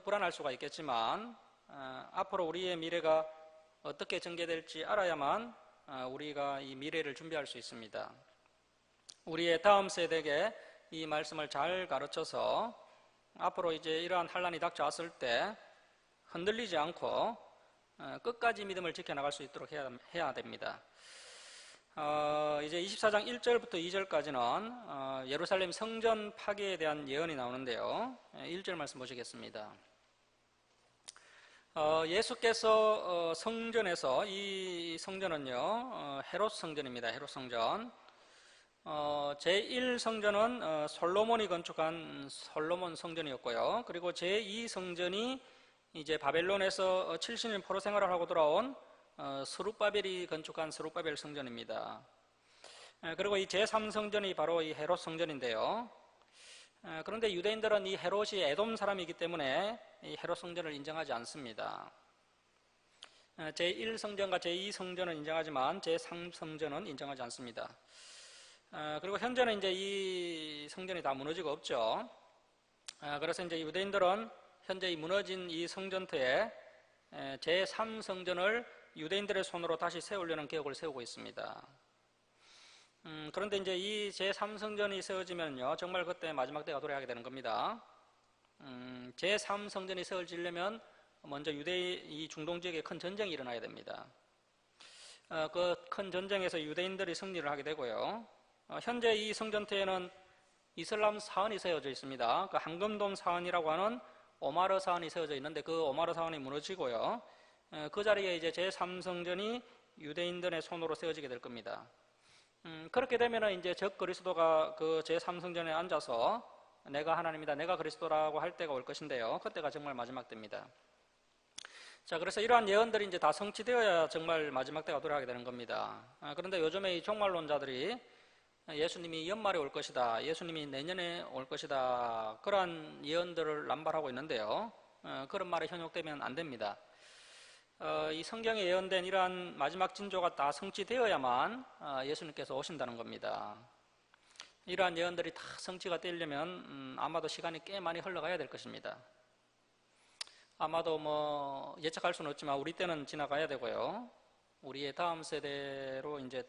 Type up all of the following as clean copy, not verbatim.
불안할 수가 있겠지만 앞으로 우리의 미래가 어떻게 전개될지 알아야만 우리가 이 미래를 준비할 수 있습니다. 우리의 다음 세대에게 이 말씀을 잘 가르쳐서 앞으로 이제 이러한 환란이 닥쳐왔을 때 흔들리지 않고 끝까지 믿음을 지켜나갈 수 있도록 해야 됩니다. 이제 24장 1절부터 2절까지는 예루살렘 성전 파괴에 대한 예언이 나오는데요. 1절 말씀 보시겠습니다. 예수께서 성전에서, 이 성전은요 헤롯 성전입니다. 헤롯 성전. 제1성전은 솔로몬이 건축한 솔로몬 성전이었고요. 그리고 제2성전이 이제 바벨론에서 70년 포로 생활을 하고 돌아온 스룹바벨이 건축한 스룹바벨 성전입니다. 그리고 이 제3성전이 바로 이 헤롯 성전인데요. 그런데 유대인들은 이 헤롯이 에돔 사람이기 때문에 이 헤롯 성전을 인정하지 않습니다. 제1성전과 제2성전은 인정하지만 제3성전은 인정하지 않습니다. 그리고 현재는 이제 이 성전이 다 무너지고 없죠. 그래서 이제 유대인들은 현재 이 무너진 이 성전터에 제3성전을 유대인들의 손으로 다시 세우려는 계획을 세우고 있습니다. 그런데 이제 이 제3성전이 세워지면요, 정말 그때 마지막 때가 도래하게 되는 겁니다. 제3성전이 세워지려면 먼저 이 중동 지역에 큰 전쟁이 일어나야 됩니다. 그 큰 전쟁에서 유대인들이 승리를 하게 되고요. 현재 이 성전터에는 이슬람 사원이 세워져 있습니다. 그 황금돔 사원이라고 하는 오마르 사원이 세워져 있는데 그 오마르 사원이 무너지고요. 그 자리에 이제 제3성전이 유대인들의 손으로 세워지게 될 겁니다. 그렇게 되면 이제 적 그리스도가 그 제3성전에 앉아서 내가 하나님이다, 내가 그리스도라고 할 때가 올 것인데요. 그때가 정말 마지막 때입니다. 자, 그래서 이러한 예언들이 이제 다 성취되어야 정말 마지막 때가 도래하게 되는 겁니다. 그런데 요즘에 이 종말론자들이 예수님이 연말에 올 것이다, 예수님이 내년에 올 것이다, 그러한 예언들을 남발하고 있는데요. 그런 말에 현혹되면 안 됩니다. 이 성경에 예언된 이러한 마지막 징조가 다 성취되어야만 예수님께서 오신다는 겁니다. 이러한 예언들이 다 성취가 되려면 아마도 시간이 꽤 많이 흘러가야 될 것입니다. 아마도 뭐 예측할 수는 없지만 우리 때는 지나가야 되고요. 우리의 다음 세대로 이제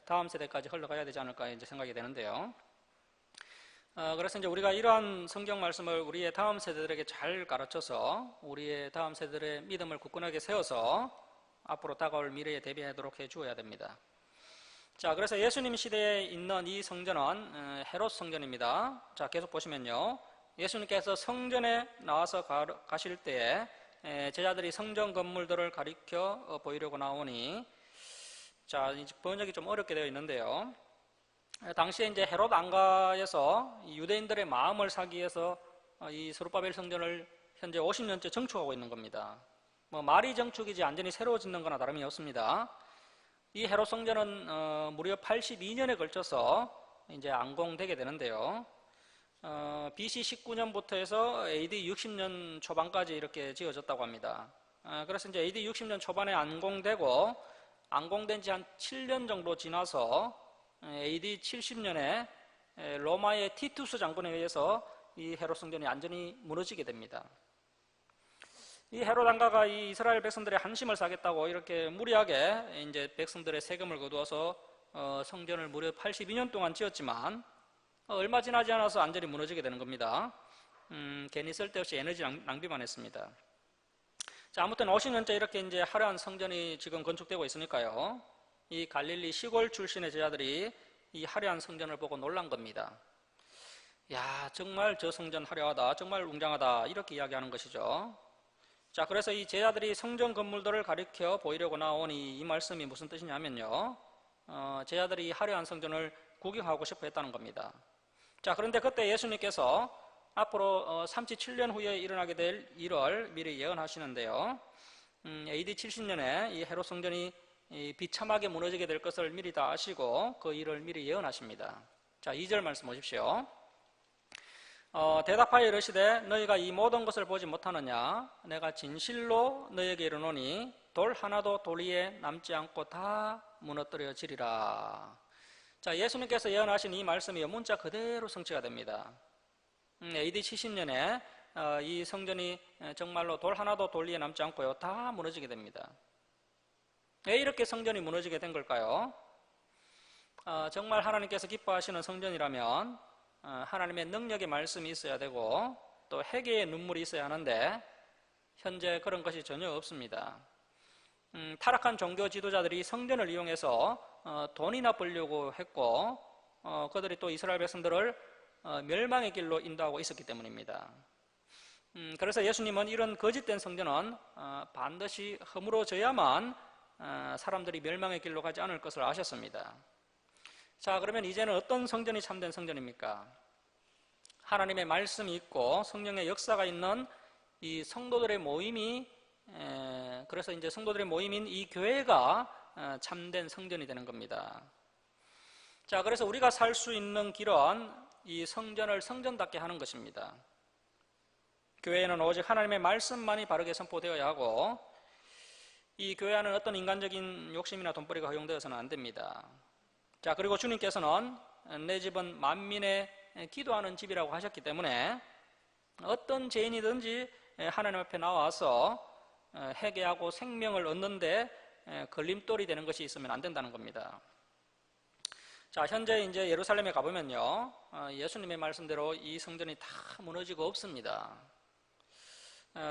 다음 세대까지 흘러가야 되지 않을까 이제 생각이 되는데요. 그래서 이제 우리가 이러한 성경 말씀을 우리의 다음 세대들에게 잘 가르쳐서 우리의 다음 세대들의 믿음을 굳건하게 세워서 앞으로 다가올 미래에 대비하도록 해 주어야 됩니다. 자, 그래서 예수님 시대에 있는 이 성전은 헤롯 성전입니다. 자, 계속 보시면요. 예수님께서 성전에 나와서 가실 때에 제자들이 성전 건물들을 가리켜 보이려고 나오니, 자, 번역이 좀 어렵게 되어 있는데요. 당시에 이제 헤롯 안가에서 유대인들의 마음을 사기 위해서 이 스룹바벨 성전을 현재 50년째 정축하고 있는 겁니다. 뭐 말이 정축이지 완전히 새로 짓는 거나 다름이 없습니다. 이 헤롯 성전은 무려 82년에 걸쳐서 이제 완공되게 되는데요. BC 19년부터 해서 AD 60년 초반까지 이렇게 지어졌다고 합니다. 그래서 이제 AD 60년 초반에 완공되고 완공된 지 한 7년 정도 지나서 AD 70년에 로마의 티투스 장군에 의해서 이 헤롯 성전이 완전히 무너지게 됩니다. 이 헤롯 왕가가 이 이스라엘 백성들의 한심을 사겠다고 이렇게 무리하게 이제 백성들의 세금을 거두어서 성전을 무려 82년 동안 지었지만 얼마 지나지 않아서 완전히 무너지게 되는 겁니다. 괜히 쓸데없이 에너지 낭비만 했습니다. 자, 아무튼 50년째 이렇게 이제 화려한 성전이 지금 건축되고 있으니까요. 이 갈릴리 시골 출신의 제자들이 이 화려한 성전을 보고 놀란 겁니다. 야, 정말 저 성전 화려하다, 정말 웅장하다, 이렇게 이야기하는 것이죠. 자, 그래서 이 제자들이 성전 건물들을 가리켜 보이려고 나온 이 말씀이 무슨 뜻이냐면요. 제자들이 이 화려한 성전을 구경하고 싶어 했다는 겁니다. 자, 그런데 그때 예수님께서 앞으로 37년 후에 일어나게 될 일을 미리 예언하시는데요. AD 70년에 이 헤롯 성전이 비참하게 무너지게 될 것을 미리 다 아시고 그 일을 미리 예언하십니다. 자, 2절 말씀 보십시오. 대답하여 이르시되 너희가 이 모든 것을 보지 못하느냐? 내가 진실로 너희에게 이르노니 돌 하나도 돌 위에 남지 않고 다 무너뜨려지리라. 자, 예수님께서 예언하신 이 말씀이 문자 그대로 성취가 됩니다. AD 70년에 이 성전이 정말로 돌 하나도 돌 위에 남지 않고요, 다 무너지게 됩니다. 왜 이렇게 성전이 무너지게 된 걸까요? 정말 하나님께서 기뻐하시는 성전이라면 하나님의 능력의 말씀이 있어야 되고 또 회개의 눈물이 있어야 하는데 현재 그런 것이 전혀 없습니다. 타락한 종교 지도자들이 성전을 이용해서 돈이나 벌려고 했고 그들이 또 이스라엘 백성들을 멸망의 길로 인도하고 있었기 때문입니다. 그래서 예수님은 이런 거짓된 성전은 반드시 허물어져야만 사람들이 멸망의 길로 가지 않을 것을 아셨습니다. 자, 그러면 이제는 어떤 성전이 참된 성전입니까? 하나님의 말씀이 있고 성령의 역사가 있는 이 성도들의 모임이, 그래서 이제 성도들의 모임인 이 교회가 참된 성전이 되는 겁니다. 자, 그래서 우리가 살 수 있는 길은 이 성전을 성전답게 하는 것입니다. 교회에는 오직 하나님의 말씀만이 바르게 선포되어야 하고 이 교회 안은 어떤 인간적인 욕심이나 돈벌이가 허용되어서는 안 됩니다. 자, 그리고 주님께서는 내 집은 만민의 기도하는 집이라고 하셨기 때문에 어떤 죄인이든지 하나님 앞에 나와서 회개하고 생명을 얻는데 걸림돌이 되는 것이 있으면 안 된다는 겁니다. 자, 현재 이제 예루살렘에 가보면요, 예수님의 말씀대로 이 성전이 다 무너지고 없습니다.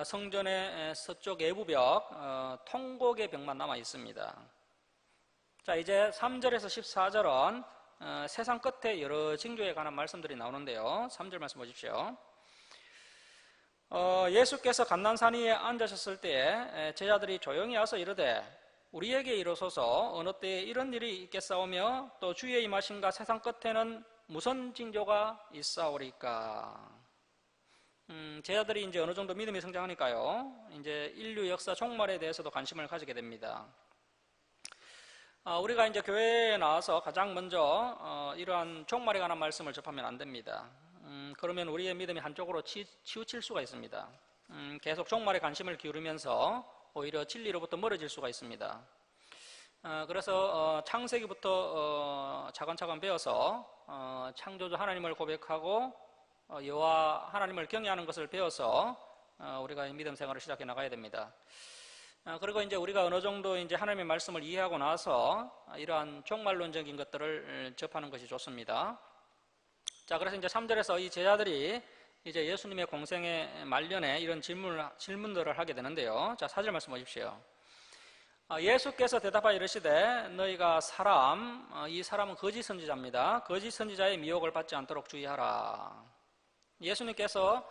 성전의 서쪽 외부벽, 통곡의 벽만 남아 있습니다. 자, 이제 3절에서 14절은 세상 끝에 여러 징조에 관한 말씀들이 나오는데요. 3절 말씀 보십시오. 예수께서 감난산 위에 앉으셨을 때에 제자들이 조용히 와서 이르되 우리에게 이르소서 어느 때에 이런 일이 있겠사오며 또 주의 임하심과 세상 끝에는 무슨 징조가 있사오리까. 제자들이 이제 어느 정도 믿음이 성장하니까요, 이제 인류 역사 종말에 대해서도 관심을 가지게 됩니다. 우리가 이제 교회에 나와서 가장 먼저 이러한 종말에 관한 말씀을 접하면 안 됩니다. 그러면 우리의 믿음이 한쪽으로 치우칠 수가 있습니다. 계속 종말에 관심을 기울이면서 오히려 진리로부터 멀어질 수가 있습니다. 그래서 창세기부터 차근차근 배워서 창조주 하나님을 고백하고 여호와 하나님을 경외하는 것을 배워서 우리가 믿음 생활을 시작해 나가야 됩니다. 그리고 이제 우리가 어느 정도 이제 하나님의 말씀을 이해하고 나서 이러한 종말론적인 것들을 접하는 것이 좋습니다. 자, 그래서 이제 3절에서 이 제자들이 이제 예수님의 공생의 말년에 이런 질문들을 하게 되는데요. 자, 4절 말씀 보십시오. 예수께서 대답하여 이르시되 너희가 이 사람은 거짓 선지자입니다. 거짓 선지자의 미혹을 받지 않도록 주의하라. 예수님께서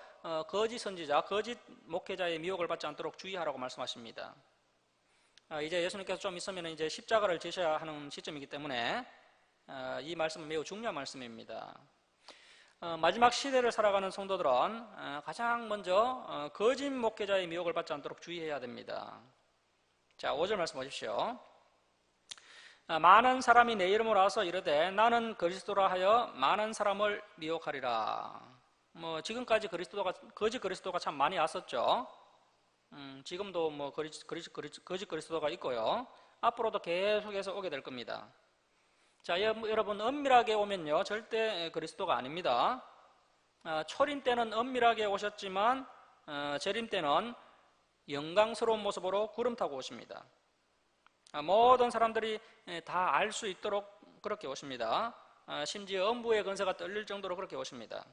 거짓 선지자, 거짓 목회자의 미혹을 받지 않도록 주의하라고 말씀하십니다. 이제 예수님께서 좀 있으면 이제 십자가를 지셔야 하는 시점이기 때문에 이 말씀은 매우 중요한 말씀입니다. 마지막 시대를 살아가는 성도들은 가장 먼저 거짓 목회자의 미혹을 받지 않도록 주의해야 됩니다. 자, 5절 말씀 보십시오. 많은 사람이 내 이름으로 와서 이르되 나는 그리스도라 하여 많은 사람을 미혹하리라. 지금까지 거짓 그리스도가 참 많이 왔었죠. 지금도 거짓 그리스도가 있고요. 앞으로도 계속해서 오게 될 겁니다. 자, 여러분, 엄밀하게 오면요, 절대 그리스도가 아닙니다. 초림 때는 엄밀하게 오셨지만 재림 때는 영광스러운 모습으로 구름 타고 오십니다. 모든 사람들이 다 알 수 있도록 그렇게 오십니다. 심지어 음부의 권세가 떨릴 정도로 그렇게 오십니다.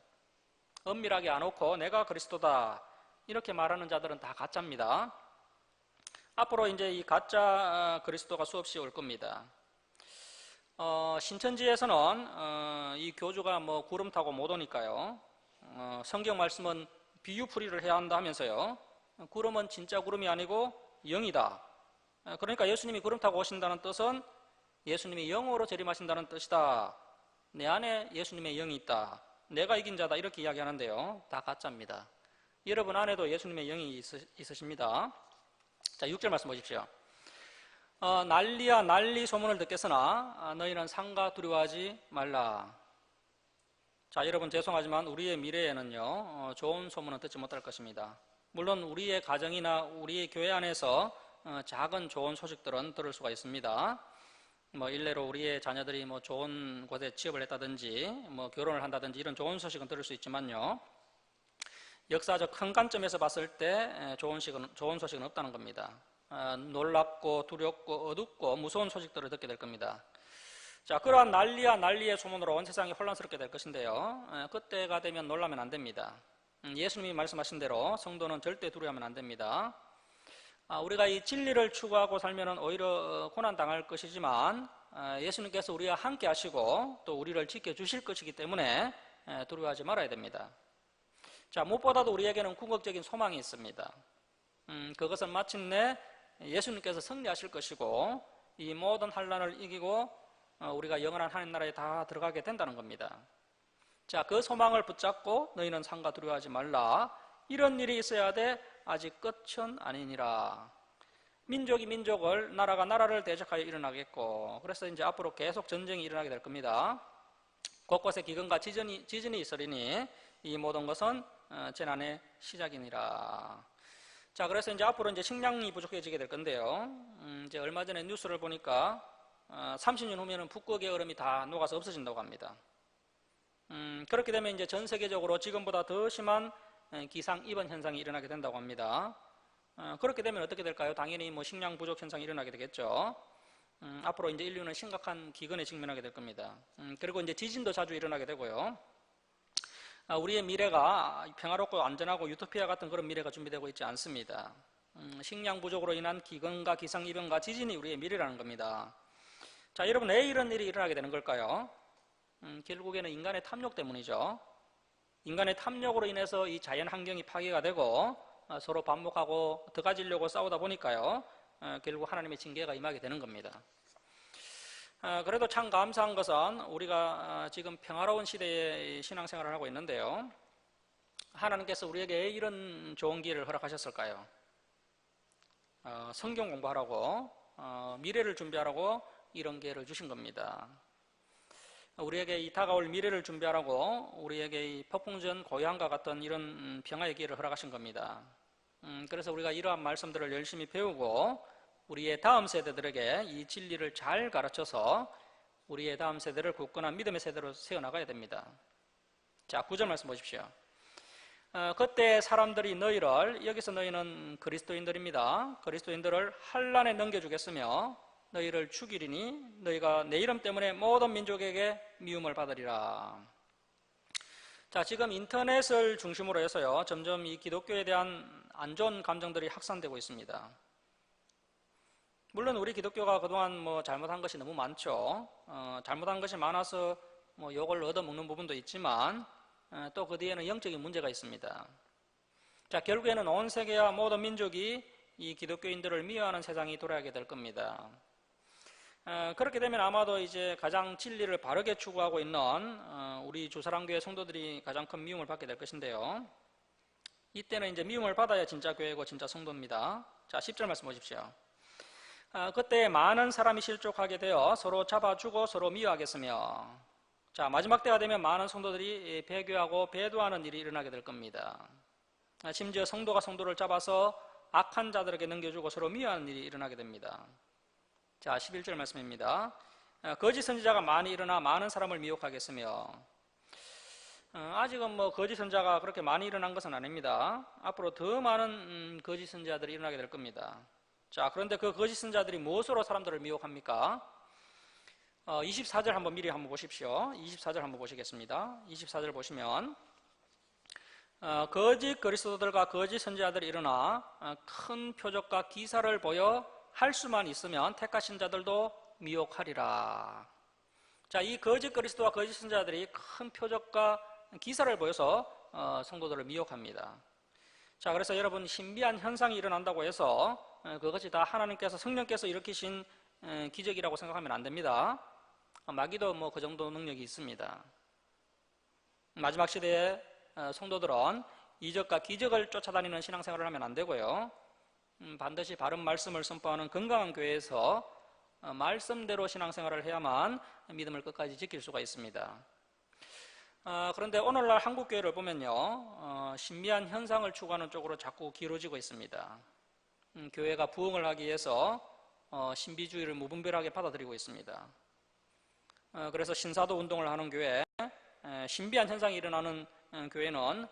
엄밀하게 안 오고 내가 그리스도다 이렇게 말하는 자들은 다 가짜입니다. 앞으로 이제 이 가짜 그리스도가 수없이 올 겁니다. 신천지에서는 이 교주가 구름 타고 못 오니까요, 성경 말씀은 비유풀이를 해야 한다 하면서요, 구름은 진짜 구름이 아니고 영이다. 그러니까 예수님이 구름 타고 오신다는 뜻은 예수님이 영으로 재림하신다는 뜻이다. 내 안에 예수님의 영이 있다. 내가 이긴 자다. 이렇게 이야기하는데요, 다 가짜입니다. 여러분 안에도 예수님의 영이 있으십니다. 자, 6절 말씀 보십시오. 난리야 난리 소문을 듣겠으나 너희는 상가 두려워하지 말라. 자, 여러분 죄송하지만 우리의 미래에는요, 좋은 소문은 듣지 못할 것입니다. 물론 우리의 가정이나 우리의 교회 안에서 작은 좋은 소식들은 들을 수가 있습니다. 일례로 우리의 자녀들이 좋은 곳에 취업을 했다든지 결혼을 한다든지 이런 좋은 소식은 들을 수 있지만요, 역사적 큰 관점에서 봤을 때 좋은 소식은 없다는 겁니다. 놀랍고 두렵고 어둡고 무서운 소식들을 듣게 될 겁니다. 자, 그러한 난리의 소문으로 온 세상이 혼란스럽게 될 것인데요. 그때가 되면 놀라면 안 됩니다. 예수님이 말씀하신 대로 성도는 절대 두려워하면 안 됩니다. 우리가 이 진리를 추구하고 살면 오히려 고난당할 것이지만 예수님께서 우리와 함께 하시고 또 우리를 지켜주실 것이기 때문에 두려워하지 말아야 됩니다. 자, 무엇보다도 우리에게는 궁극적인 소망이 있습니다. 그것은 마침내 예수님께서 승리하실 것이고 이 모든 환난을 이기고 우리가 영원한 하나님 나라에 다 들어가게 된다는 겁니다. 자, 그 소망을 붙잡고 너희는 상가 두려워하지 말라. 이런 일이 있어야 돼. 아직 끝은 아니니라. 민족이 민족을, 나라가 나라를 대적하여 일어나겠고, 그래서 이제 앞으로 계속 전쟁이 일어나게 될 겁니다. 곳곳에 기근과 지진이 있으리니 이 모든 것은 재난의 시작이니라. 자, 그래서 이제 앞으로 이제 식량이 부족해지게 될 건데요. 이제 얼마 전에 뉴스를 보니까 30년 후면은 북극의 얼음이 다 녹아서 없어진다고 합니다. 그렇게 되면 이제 전 세계적으로 지금보다 더 심한 기상 이번 현상이 일어나게 된다고 합니다. 그렇게 되면 어떻게 될까요? 당연히 뭐 식량 부족 현상이 일어나게 되겠죠. 앞으로 이제 인류는 심각한 기근에 직면하게 될 겁니다. 그리고 이제 지진도 자주 일어나게 되고요. 우리의 미래가 평화롭고 안전하고 유토피아 같은 그런 미래가 준비되고 있지 않습니다. 식량 부족으로 인한 기근과 기상이변과 지진이 우리의 미래라는 겁니다. 자, 여러분, 왜 이런 일이 일어나게 되는 걸까요? 결국에는 인간의 탐욕 때문이죠. 인간의 탐욕으로 인해서 이 자연 환경이 파괴가 되고 서로 반목하고 더 가지려고 싸우다 보니까요, 결국 하나님의 징계가 임하게 되는 겁니다. 그래도 참 감사한 것은 우리가 지금 평화로운 시대의 신앙생활을 하고 있는데요, 하나님께서 우리에게 이런 좋은 기회를 허락하셨을까요? 성경 공부하라고, 미래를 준비하라고 이런 기회를 주신 겁니다. 우리에게 이 다가올 미래를 준비하라고 우리에게 이 폭풍전 고요함과 같은 이런 평화의 기회를 허락하신 겁니다. 그래서 우리가 이러한 말씀들을 열심히 배우고 우리의 다음 세대들에게 이 진리를 잘 가르쳐서 우리의 다음 세대를 굳건한 믿음의 세대로 세워나가야 됩니다. 자, 9절 말씀 보십시오. 그때 사람들이 너희를, 여기서 너희는 그리스도인들입니다. 그리스도인들을 환난에 넘겨주겠으며 너희를 죽이리니 너희가 내 이름 때문에 모든 민족에게 미움을 받으리라. 자, 지금 인터넷을 중심으로 해서요, 점점 이 기독교에 대한 안 좋은 감정들이 확산되고 있습니다. 물론 우리 기독교가 그동안 뭐 잘못한 것이 너무 많죠. 잘못한 것이 많아서 뭐 욕을 얻어먹는 부분도 있지만 또 그 뒤에는 영적인 문제가 있습니다. 자, 결국에는 온 세계와 모든 민족이 이 기독교인들을 미워하는 세상이 돌아가게 될 겁니다. 그렇게 되면 아마도 이제 가장 진리를 바르게 추구하고 있는 우리 주사랑교회 성도들이 가장 큰 미움을 받게 될 것인데요, 이때는 이제 미움을 받아야 진짜 교회고 진짜 성도입니다. 자, 10절 말씀 보십시오. 그때 많은 사람이 실족하게 되어 서로 잡아주고 서로 미워하겠으며, 자, 마지막 때가 되면 많은 성도들이 배교하고 배도하는 일이 일어나게 될 겁니다. 심지어 성도가 성도를 잡아서 악한 자들에게 넘겨주고 서로 미워하는 일이 일어나게 됩니다. 자, 11절 말씀입니다. 거짓 선지자가 많이 일어나 많은 사람을 미혹하겠으며, 아직은 뭐 거짓 선지자가 그렇게 많이 일어난 것은 아닙니다. 앞으로 더 많은 거짓 선지자들이 일어나게 될 겁니다. 자, 그런데 그 거짓 선지자들이 무엇으로 사람들을 미혹합니까? 24절 한번 미리 한번 보십시오. 24절 한번 보시겠습니다. 24절 보시면 거짓 그리스도들과 거짓 선지자들이 일어나 큰 표적과 기사를 보여 할 수만 있으면 택하신 자들도 미혹하리라. 자, 이 거짓 그리스도와 거짓 선지자들이 큰 표적과 기사를 보여서 성도들을 미혹합니다. 자, 그래서 여러분, 신비한 현상이 일어난다고 해서 그것이 다 하나님께서, 성령께서 일으키신 기적이라고 생각하면 안 됩니다. 마귀도 뭐 그 정도 능력이 있습니다. 마지막 시대에 성도들은 이적과 기적을 쫓아다니는 신앙생활을 하면 안 되고요, 반드시 바른 말씀을 선포하는 건강한 교회에서 말씀대로 신앙생활을 해야만 믿음을 끝까지 지킬 수가 있습니다. 그런데 오늘날 한국교회를 보면요, 신비한 현상을 추구하는 쪽으로 자꾸 기울어지고 있습니다. 교회가 부흥을 하기 위해서 신비주의를 무분별하게 받아들이고 있습니다. 그래서 신사도 운동을 하는 교회, 신비한 현상이 일어나는 교회는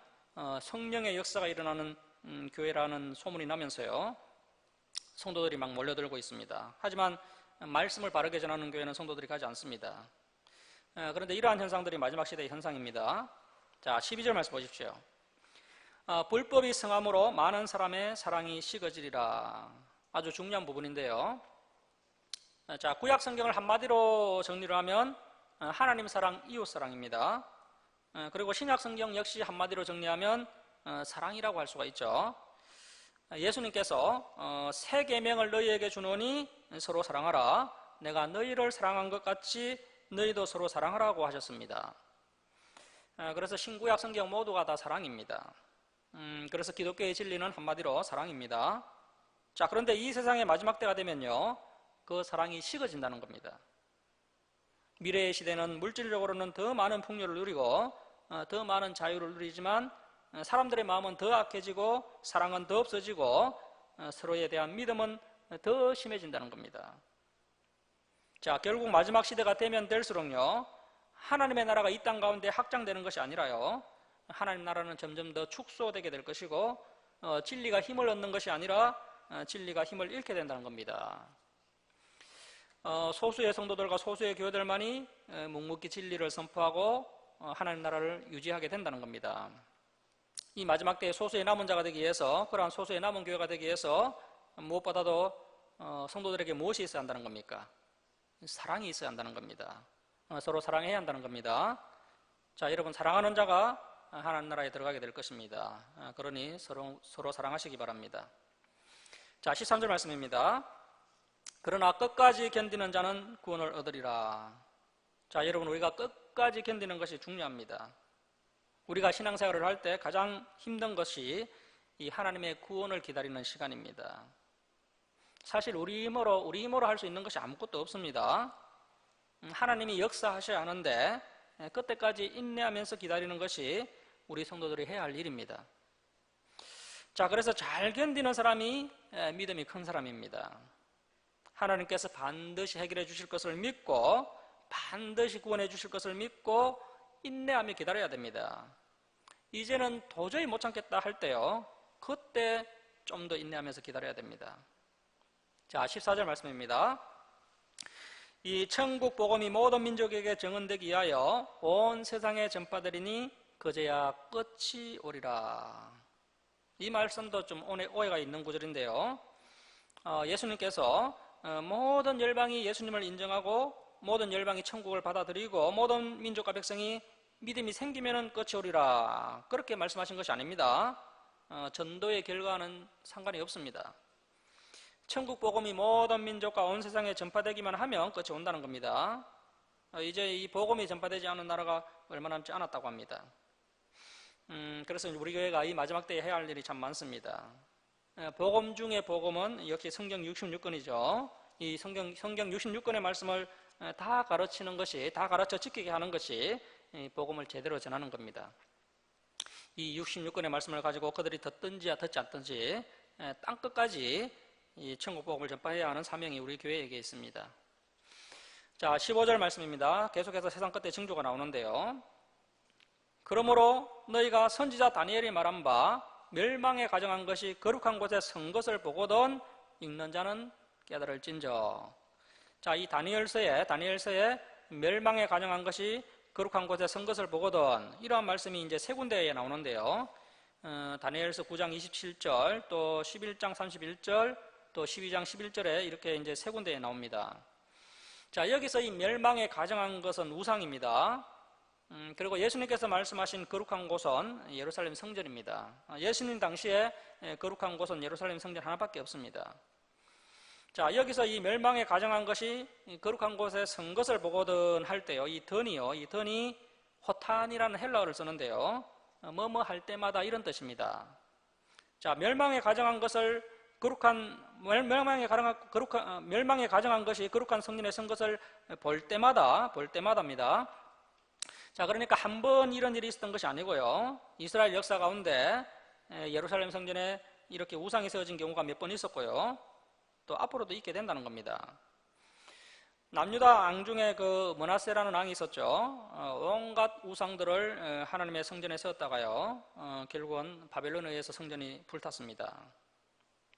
성령의 역사가 일어나는 교회라는 소문이 나면서요, 성도들이 막 몰려들고 있습니다. 하지만 말씀을 바르게 전하는 교회는 성도들이 가지 않습니다. 그런데 이러한 현상들이 마지막 시대의 현상입니다. 자, 12절 말씀 보십시오. 불법이 성함으로 많은 사람의 사랑이 식어지리라. 아주 중요한 부분인데요. 자, 구약 성경을 한마디로 정리를 하면 하나님 사랑, 이웃 사랑입니다. 그리고 신약 성경 역시 한마디로 정리하면 사랑이라고 할 수가 있죠. 예수님께서 새 계명을 너희에게 주노니 서로 사랑하라. 내가 너희를 사랑한 것 같이 너희도 서로 사랑하라고 하셨습니다. 그래서 신구약 성경 모두가 다 사랑입니다. 그래서 기독교의 진리는 한마디로 사랑입니다. 자, 그런데 이 세상의 마지막 때가 되면요, 그 사랑이 식어진다는 겁니다. 미래의 시대는 물질적으로는 더 많은 풍요를 누리고 더 많은 자유를 누리지만 사람들의 마음은 더 악해지고 사랑은 더 없어지고 서로에 대한 믿음은 더 심해진다는 겁니다. 자, 결국 마지막 시대가 되면 될수록요, 하나님의 나라가 이 땅 가운데 확장되는 것이 아니라요, 하나님 나라는 점점 더 축소되게 될 것이고 진리가 힘을 얻는 것이 아니라 진리가 힘을 잃게 된다는 겁니다. 소수의 성도들과 소수의 교회들만이 묵묵히 진리를 선포하고 하나님 나라를 유지하게 된다는 겁니다. 이 마지막 때에 소수의 남은 자가 되기 위해서, 그러한 소수의 남은 교회가 되기 위해서 무엇보다도 성도들에게 무엇이 있어야 한다는 겁니까? 사랑이 있어야 한다는 겁니다. 서로 사랑해야 한다는 겁니다. 자, 여러분, 사랑하는 자가 하나님 나라에 들어가게 될 것입니다. 그러니 서로 사랑하시기 바랍니다. 자, 13절 말씀입니다. 그러나 끝까지 견디는 자는 구원을 얻으리라. 자, 여러분, 우리가 끝까지 견디는 것이 중요합니다. 우리가 신앙생활을 할 때 가장 힘든 것이 이 하나님의 구원을 기다리는 시간입니다. 사실 우리 힘으로 할 수 있는 것이 아무것도 없습니다. 하나님이 역사하셔야 하는데 그때까지 인내하면서 기다리는 것이 우리 성도들이 해야 할 일입니다. 자, 그래서 잘 견디는 사람이 믿음이 큰 사람입니다. 하나님께서 반드시 해결해 주실 것을 믿고 반드시 구원해 주실 것을 믿고 인내하며 기다려야 됩니다. 이제는 도저히 못 참겠다 할 때요, 그때 좀 더 인내하면서 기다려야 됩니다. 자, 14절 말씀입니다. 이 천국 복음이 모든 민족에게 증언되기 위하여 온 세상에 전파되리니 그제야 끝이 오리라. 이 말씀도 좀 오해가 있는 구절인데요, 예수님께서 모든 열방이 예수님을 인정하고 모든 열방이 천국을 받아들이고 모든 민족과 백성이 믿음이 생기면 끝이 오리라, 그렇게 말씀하신 것이 아닙니다. 전도의 결과는 상관이 없습니다. 천국 복음이 모든 민족과 온 세상에 전파되기만 하면 끝이 온다는 겁니다. 이제 이 복음이 전파되지 않은 나라가 얼마 남지 않았다고 합니다. 그래서 우리 교회가 이 마지막 때에 해야 할 일이 참 많습니다. 복음 중에 복음은 역시 성경 66권이죠. 이 성경 66권의 말씀을 다 가르치는 것이, 다 가르쳐 지키게 하는 것이 복음을 제대로 전하는 겁니다. 이 66권의 말씀을 가지고 그들이 듣든지 듣지 않든지 땅끝까지 이 천국 복음을 전파해야 하는 사명이 우리 교회에게 있습니다. 자, 15절 말씀입니다. 계속해서 세상 끝에 징조가 나오는데요. 그러므로 너희가 선지자 다니엘이 말한 바 멸망에 가정한 것이 거룩한 곳에 선 것을 보거든 읽는 자는 깨달을진저. 자, 이 다니엘서에 멸망에 가정한 것이 거룩한 곳에 선 것을 보거든, 이러한 말씀이 이제 세 군데에 나오는데요. 다니엘서 9장 27절, 또 11장 31절, 또 12장 11절에 이렇게 이제 세 군데에 나옵니다. 자, 여기서 이 멸망에 가정한 것은 우상입니다. 그리고 예수님께서 말씀하신 거룩한 곳은 예루살렘 성전입니다. 예수님 당시에 거룩한 곳은 예루살렘 성전 하나밖에 없습니다. 자, 여기서 이 멸망에 가정한 것이 거룩한 곳에 선 것을 보거든 할 때요, 이 던이 호탄이라는 헬라어를 쓰는데요, 뭐뭐 할 때마다 이런 뜻입니다. 자, 멸망에 가정한 것이 거룩한 성전에 선 것을 볼 때마다입니다. 자, 그러니까 한 번 이런 일이 있었던 것이 아니고요, 이스라엘 역사 가운데 예루살렘 성전에 이렇게 우상이 세워진 경우가 몇 번 있었고요, 또 앞으로도 있게 된다는 겁니다. 남유다 왕 중에 그 므낫세라는 왕이 있었죠. 온갖 우상들을 하나님의 성전에 세웠다가요. 결국은 바벨론에 의해서 성전이 불탔습니다.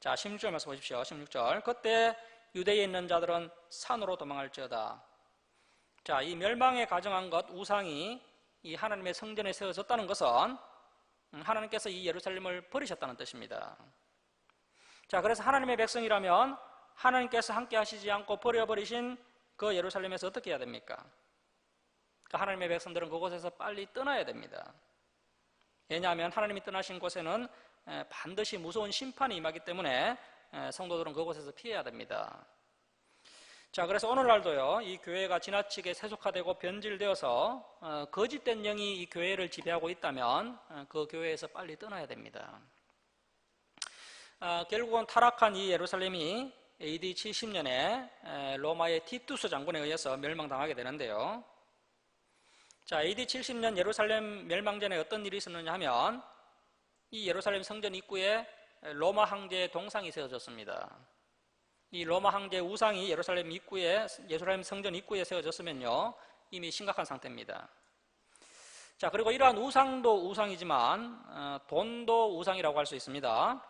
자, 16절 말씀 보십시오. 16절. 그때 유대에 있는 자들은 산으로 도망할지어다. 자, 이 멸망에 가정한 것, 우상이 이 하나님의 성전에 세워졌다는 것은 하나님께서 이 예루살렘을 버리셨다는 뜻입니다. 자, 그래서 하나님의 백성이라면 하나님께서 함께 하시지 않고 버려버리신 그 예루살렘에서 어떻게 해야 됩니까? 그 하나님의 백성들은 그곳에서 빨리 떠나야 됩니다. 왜냐하면 하나님이 떠나신 곳에는 반드시 무서운 심판이 임하기 때문에 성도들은 그곳에서 피해야 됩니다. 자, 그래서 오늘날도요, 이 교회가 지나치게 세속화되고 변질되어서 거짓된 영이 이 교회를 지배하고 있다면 그 교회에서 빨리 떠나야 됩니다. 결국은 타락한 이 예루살렘이 AD 70년에 로마의 티투스 장군에 의해서 멸망당하게 되는데요. 자, AD 70년 예루살렘 멸망 전에 어떤 일이 있었느냐 하면 이 예루살렘 성전 입구에 로마 황제의 동상이 세워졌습니다. 이 로마 황제의 우상이 예루살렘 성전 입구에 세워졌으면요, 이미 심각한 상태입니다. 자, 그리고 이러한 우상도 우상이지만 돈도 우상이라고 할 수 있습니다.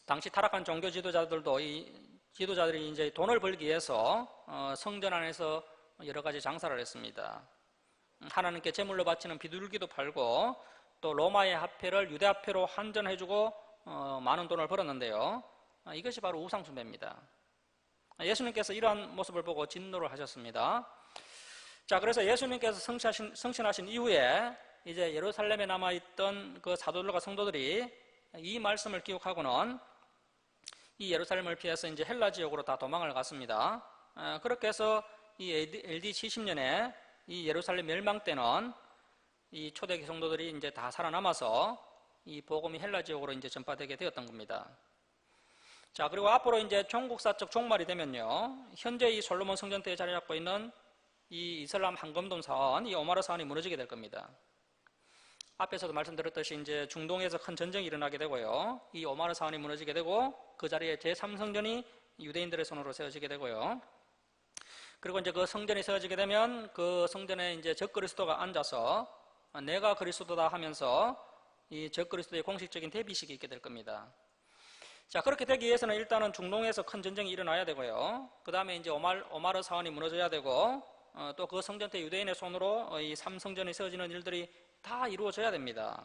당시 타락한 종교 지도자들도 지도자들이 이제 돈을 벌기 위해서 성전 안에서 여러 가지 장사를 했습니다. 하나님께 제물로 바치는 비둘기도 팔고 또 로마의 화폐를 유대 화폐로 환전해주고 많은 돈을 벌었는데요. 이것이 바로 우상 숭배입니다. 예수님께서 이러한 모습을 보고 진노를 하셨습니다. 자, 그래서 예수님께서 성신하신 이후에 이제 예루살렘에 남아있던 그 사도들과 성도들이 이 말씀을 기억하고는 이 예루살렘을 피해서 이제 헬라 지역으로 다 도망을 갔습니다. 그렇게 해서 이 AD 70년에 이 예루살렘 멸망 때는 이 초대기 성도들이 이제 다 살아남아서 이 복음이 헬라 지역으로 이제 전파되게 되었던 겁니다. 자, 그리고 앞으로 이제 종국사적 종말이 되면요, 현재 이 솔로몬 성전대에 자리 잡고 있는 이 이슬람 황금돔 사원, 이 오마르 사원이 무너지게 될 겁니다. 앞에서도 말씀드렸듯이 이제 중동에서 큰 전쟁이 일어나게 되고요, 이 오마르 사원이 무너지게 되고 그 자리에 제3성전이 유대인들의 손으로 세워지게 되고요. 그리고 이제 그 성전이 세워지게 되면 그 성전에 이제 적그리스도가 앉아서 내가 그리스도다 하면서 이 적그리스도의 공식적인 대비식이 있게 될 겁니다. 자, 그렇게 되기 위해서는 일단은 중동에서 큰 전쟁이 일어나야 되고요. 그 다음에 이제 오마르 사원이 무너져야 되고 또 그 성전대 유대인의 손으로 이 3성전이 세워지는 일들이 다 이루어져야 됩니다.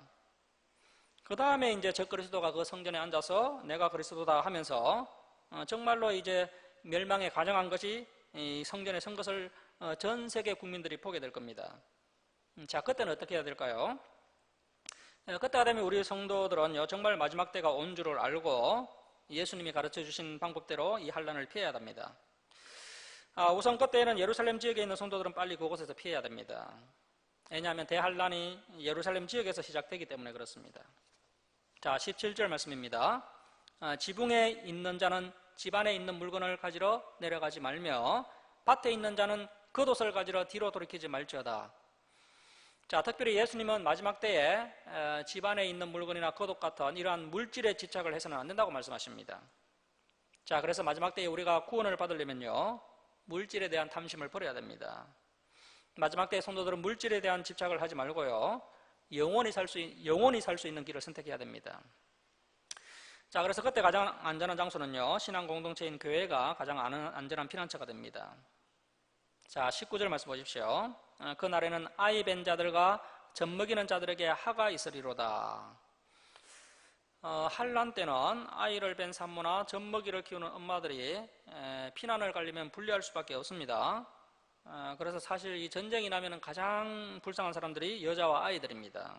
그 다음에 이제 적그리스도가 그 성전에 앉아서 내가 그리스도다 하면서 정말로 이제 멸망에 가정한 것이 이 성전에 선 것을 전 세계 국민들이 보게 될 겁니다. 자, 그때는 어떻게 해야 될까요? 그때가 되면 우리 성도들은요, 정말 마지막 때가 온 줄을 알고 예수님이 가르쳐 주신 방법대로 이 환난을 피해야 됩니다. 우선 그때는 예루살렘 지역에 있는 성도들은 빨리 그곳에서 피해야 됩니다. 왜냐하면 대환난이 예루살렘 지역에서 시작되기 때문에 그렇습니다. 자, 17절 말씀입니다. 지붕에 있는 자는 집 안에 있는 물건을 가지러 내려가지 말며 밭에 있는 자는 겉옷을 가지러 뒤로 돌이키지 말지어다. 자, 특별히 예수님은 마지막 때에 집 안에 있는 물건이나 겉옷 같은 이러한 물질에 집착을 해서는 안 된다고 말씀하십니다. 자, 그래서 마지막 때에 우리가 구원을 받으려면요, 물질에 대한 탐심을 버려야 됩니다. 마지막 때의 성도들은 물질에 대한 집착을 하지 말고요, 영원히 살 수 있는 길을 선택해야 됩니다. 자, 그래서 그때 가장 안전한 장소는요, 신앙 공동체인 교회가 가장 안전한 피난처가 됩니다. 자, 19절 말씀 보십시오. 그날에는 아이 벤 자들과 젖먹이는 자들에게 하가 있으리로다. 환난 때는 아이를 벤 산모나 젖먹이를 키우는 엄마들이 피난을 가려면 분리할 수밖에 없습니다. 그래서 사실 이 전쟁이 나면 가장 불쌍한 사람들이 여자와 아이들입니다.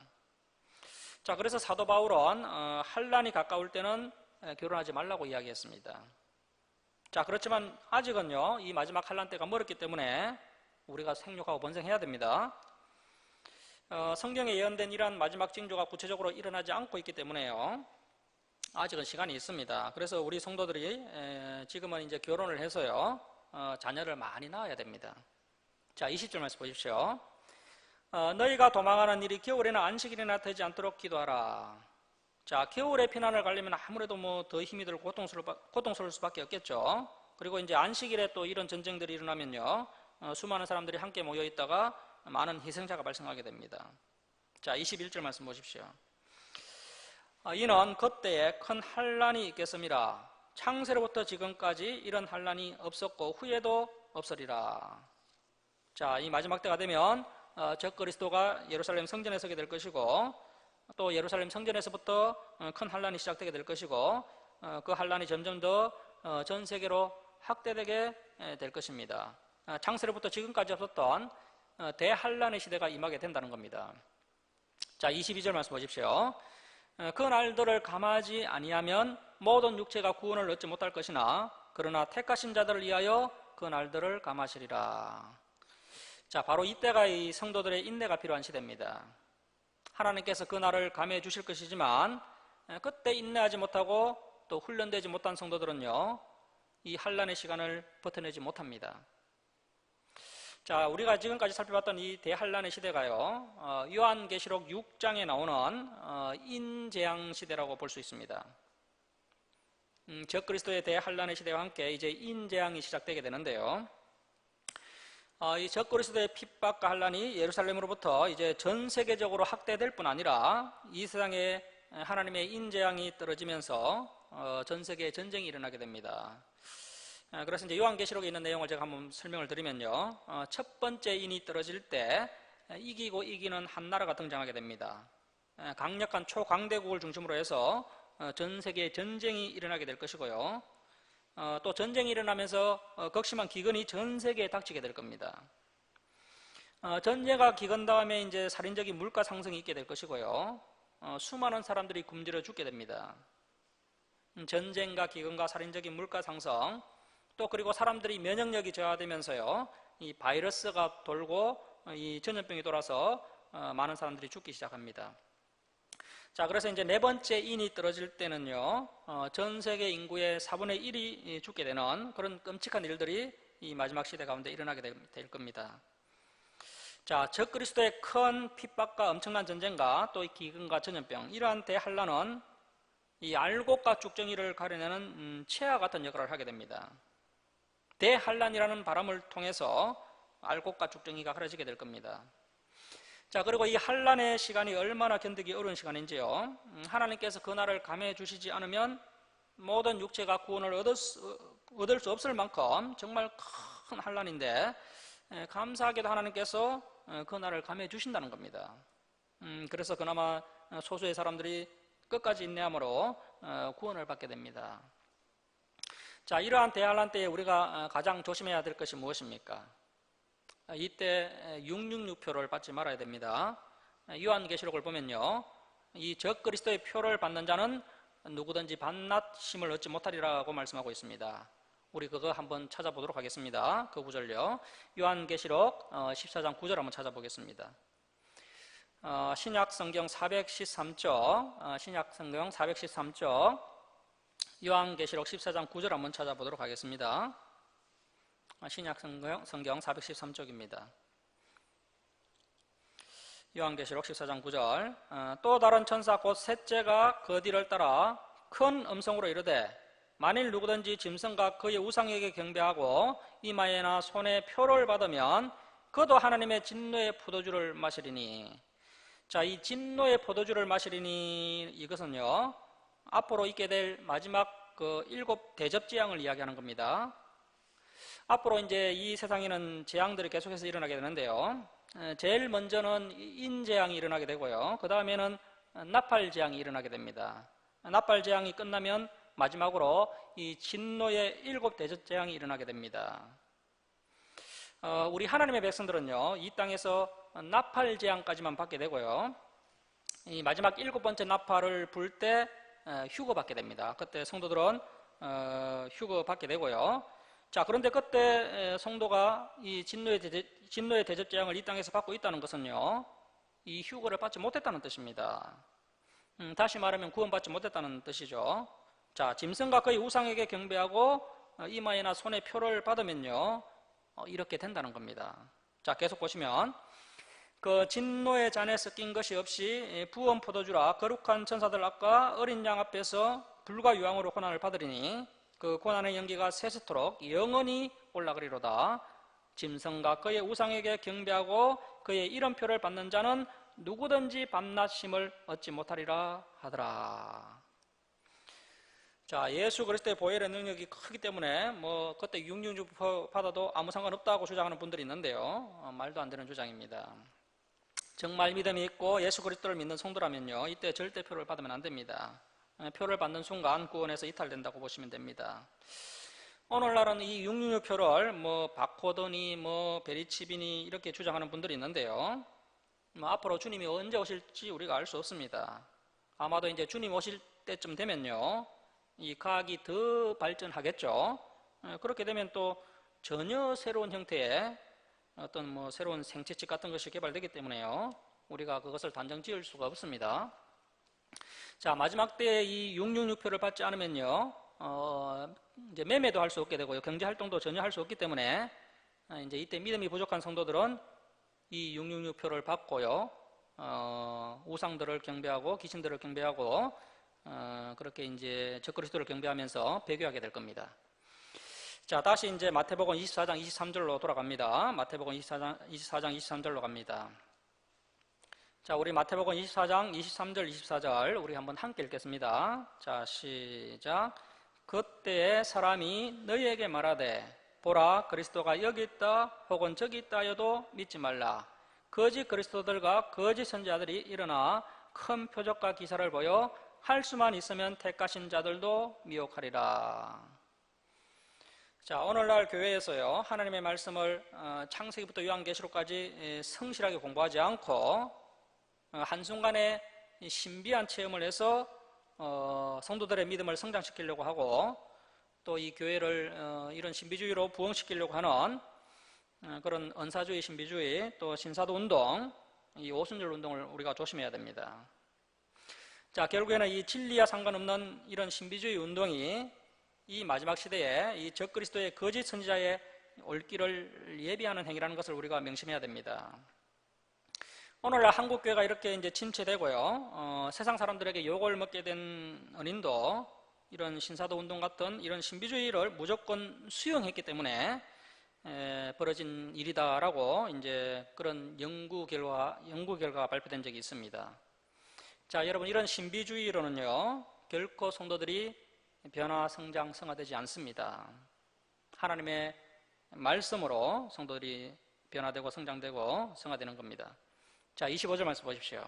자, 그래서 사도 바울은 환난이 가까울 때는 결혼하지 말라고 이야기했습니다. 자, 그렇지만 아직은요, 이 마지막 환난 때가 멀었기 때문에 우리가 생육하고 번성해야 됩니다. 성경에 예언된 이러한 마지막 징조가 구체적으로 일어나지 않고 있기 때문에요, 아직은 시간이 있습니다. 그래서 우리 성도들이 지금은 이제 결혼을 해서요, 자녀를 많이 낳아야 됩니다. 자, 20절 말씀 보십시오. 너희가 도망하는 일이 겨울에는 안식일이나 되지 않도록 기도하라. 자, 겨울에 피난을 가려면 아무래도 더 힘이 들고 고통스러울 수밖에 없겠죠. 그리고 이제 안식일에 또 이런 전쟁들이 일어나면요, 수많은 사람들이 함께 모여 있다가 많은 희생자가 발생하게 됩니다. 자, 21절 말씀 보십시오. 이는 그때에 큰 환란이 있겠습니다. 창세로부터 지금까지 이런 환란이 없었고 후에도 없으리라. 자, 이 마지막 때가 되면 적그리스도가 예루살렘 성전에 서게 될 것이고, 또 예루살렘 성전에서부터 큰 환란이 시작되게 될 것이고, 그 환란이 점점 더 전 세계로 확대되게 될 것입니다. 창세로부터 지금까지 없었던 대환란의 시대가 임하게 된다는 겁니다. 자, 22절 말씀 보십시오. 그 날들을 감하지 아니하면 모든 육체가 구원을 얻지 못할 것이나 그러나 택하신 자들을 위하여 그 날들을 감하시리라. 자, 바로 이때가 이 성도들의 인내가 필요한 시대입니다. 하나님께서 그 날을 감해 주실 것이지만 그때 인내하지 못하고 또 훈련되지 못한 성도들은요, 이 환란의 시간을 버텨내지 못합니다. 자, 우리가 지금까지 살펴봤던 이 대환란의 시대가요, 요한계시록 6장에 나오는 인재앙 시대라고 볼 수 있습니다. 적그리스도의 대환란의 시대와 함께 이제 인재앙이 시작되게 되는데요, 이 적그리스도의 핍박과 환란이 예루살렘으로부터 이제 전 세계적으로 확대될 뿐 아니라 이 세상에 하나님의 인재앙이 떨어지면서 전 세계에 전쟁이 일어나게 됩니다. 그래서 이제 요한계시록에 있는 내용을 제가 한번 설명을 드리면요, 첫 번째 인이 떨어질 때 이기고 이기는 한 나라가 등장하게 됩니다. 강력한 초강대국을 중심으로 해서 전 세계에 전쟁이 일어나게 될 것이고요, 또 전쟁이 일어나면서 극심한 기근이 전 세계에 닥치게 될 겁니다. 전쟁과 기근 다음에 이제 살인적인 물가 상승이 있게 될 것이고요, 수많은 사람들이 굶주려 죽게 됩니다. 전쟁과 기근과 살인적인 물가 상승, 또 그리고 사람들이 면역력이 저하되면서요, 이 바이러스가 돌고 이 전염병이 돌아서 많은 사람들이 죽기 시작합니다. 자, 그래서 이제 네 번째 인이 떨어질 때는요, 전 세계 인구의 4분의 1이 죽게 되는 그런 끔찍한 일들이 이 마지막 시대 가운데 일어나게 될 겁니다. 자, 적그리스도의 큰 핍박과 엄청난 전쟁과 또 이 기근과 전염병, 이러한 대환란은 이 알곡과 쭉정이를 가려내는 치아 같은 역할을 하게 됩니다. 대환란이라는 바람을 통해서 알곡과 쭉정이가 흐려지게 될 겁니다. 자, 그리고 이 환란의 시간이 얼마나 견디기 어려운 시간인지요, 하나님께서 그 날을 감해 주시지 않으면 모든 육체가 구원을 얻을 수 없을 만큼 정말 큰 환란인데, 감사하게도 하나님께서 그 날을 감해 주신다는 겁니다. 그래서 그나마 소수의 사람들이 끝까지 인내함으로 구원을 받게 됩니다. 자, 이러한 대환란 때에 우리가 가장 조심해야 될 것이 무엇입니까? 이때 666표를 받지 말아야 됩니다. 요한계시록을 보면요, 이 적그리스도의 표를 받는 자는 누구든지 밤낮심을 얻지 못하리라고 말씀하고 있습니다. 우리 그거 한번 찾아보도록 하겠습니다. 그 구절요, 요한계시록 14장 9절 한번 찾아보겠습니다. 신약성경 413쪽, 신약성경 413쪽, 요한계시록 14장 9절 한번 찾아보도록 하겠습니다. 신약성경 413쪽입니다. 요한계시록 14장 9절. 또 다른 천사 곧 셋째가 그 뒤를 따라 큰 음성으로 이르되 만일 누구든지 짐승과 그의 우상에게 경배하고 이마에나 손에 표를 받으면 그도 하나님의 진노의 포도주를 마시리니. 자, 이 진노의 포도주를 마시리니, 이것은요, 앞으로 있게 될 마지막 그 7 대접재앙을 이야기하는 겁니다. 앞으로 이제 이 세상에는 재앙들이 계속해서 일어나게 되는데요, 제일 먼저는 인재앙이 일어나게 되고요, 그 다음에는 나팔재앙이 일어나게 됩니다. 나팔재앙이 끝나면 마지막으로 이 진노의 7 대접재앙이 일어나게 됩니다. 우리 하나님의 백성들은요, 이 땅에서 나팔재앙까지만 받게 되고요, 이 마지막 7번째 나팔을 불 때 휴거받게 됩니다. 그때 성도들은 휴거받게 되고요. 자, 그런데 그때 성도가 이 진노의 대접재앙을 이 땅에서 받고 있다는 것은요, 이 휴거를 받지 못했다는 뜻입니다. 다시 말하면 구원받지 못했다는 뜻이죠. 자, 짐승과 그의 우상에게 경배하고 이마에나 손에 표를 받으면요, 이렇게 된다는 겁니다. 자, 계속 보시면 그 진노의 잔에 섞인 것이 없이 부은 포도주라 거룩한 천사들 앞과 어린 양 앞에서 불과 유황으로 고난을 받으리니 그 고난의 연기가 세세토록 영원히 올라가리로다. 짐승과 그의 우상에게 경배하고 그의 이름표를 받는 자는 누구든지 밤낮 쉼을 얻지 못하리라 하더라. 자, 예수 그리스도의 보혈의 능력이 크기 때문에 뭐 그때 666표 받아도 아무 상관없다고 주장하는 분들이 있는데요. 말도 안 되는 주장입니다. 정말 믿음이 있고 예수 그리스도를 믿는 성도라면요, 이때 절대 표를 받으면 안 됩니다. 표를 받는 순간 구원에서 이탈된다고 보시면 됩니다. 오늘날은 이 666표를 뭐 바코드니 뭐 베리칩이니 이렇게 주장하는 분들이 있는데요. 뭐 앞으로 주님이 언제 오실지 우리가 알 수 없습니다. 아마도 이제 주님 오실 때쯤 되면요, 이 과학이 더 발전하겠죠. 그렇게 되면 또 전혀 새로운 형태의 어떤 뭐 새로운 생체칩 같은 것이 개발되기 때문에요, 우리가 그것을 단정 지을 수가 없습니다. 자, 마지막 때에 이 666표를 받지 않으면요, 이제 매매도 할 수 없게 되고요, 경제 활동도 전혀 할 수 없기 때문에 이제 이때 믿음이 부족한 성도들은 이 666표를 받고요, 우상들을 경배하고 귀신들을 경배하고 그렇게 이제 적그리스도를 경배하면서 배교하게 될 겁니다. 자, 다시 이제 마태복음 24장 23절로 돌아갑니다. 마태복음 24장 23절로 갑니다. 자, 우리 마태복음 24장 23절 24절 우리 한번 함께 읽겠습니다. 자, 시작. 그때에 사람이 너희에게 말하되 보라, 그리스도가 여기 있다 혹은 저기 있다 하여도 믿지 말라. 거짓 그리스도들과 거짓 선지자들이 일어나 큰 표적과 기사를 보여 할 수만 있으면 택하신 자들도 미혹하리라. 자, 오늘날 교회에서요, 하나님의 말씀을 창세기부터 요한계시록까지 성실하게 공부하지 않고 한순간에 신비한 체험을 해서 성도들의 믿음을 성장시키려고 하고 또 이 교회를 이런 신비주의로 부흥시키려고 하는 그런 은사주의, 신비주의, 또 신사도 운동, 이 오순절 운동을 우리가 조심해야 됩니다. 자, 결국에는 이 진리와 상관없는 이런 신비주의 운동이 이 마지막 시대에 이 적그리스도의 거짓 선지자의 올 길을 예비하는 행위라는 것을 우리가 명심해야 됩니다. 오늘날 한국교회가 이렇게 이제 침체되고요, 세상 사람들에게 욕을 먹게 된 원인도 이런 신사도 운동 같은 이런 신비주의를 무조건 수용했기 때문에 벌어진 일이다라고 이제 그런 연구 결과가 발표된 적이 있습니다. 자, 여러분, 이런 신비주의로는요, 결코 성도들이 변화, 성장, 성화되지 않습니다. 하나님의 말씀으로 성도들이 변화되고 성장되고 성화되는 겁니다. 자, 25절 말씀 보십시오.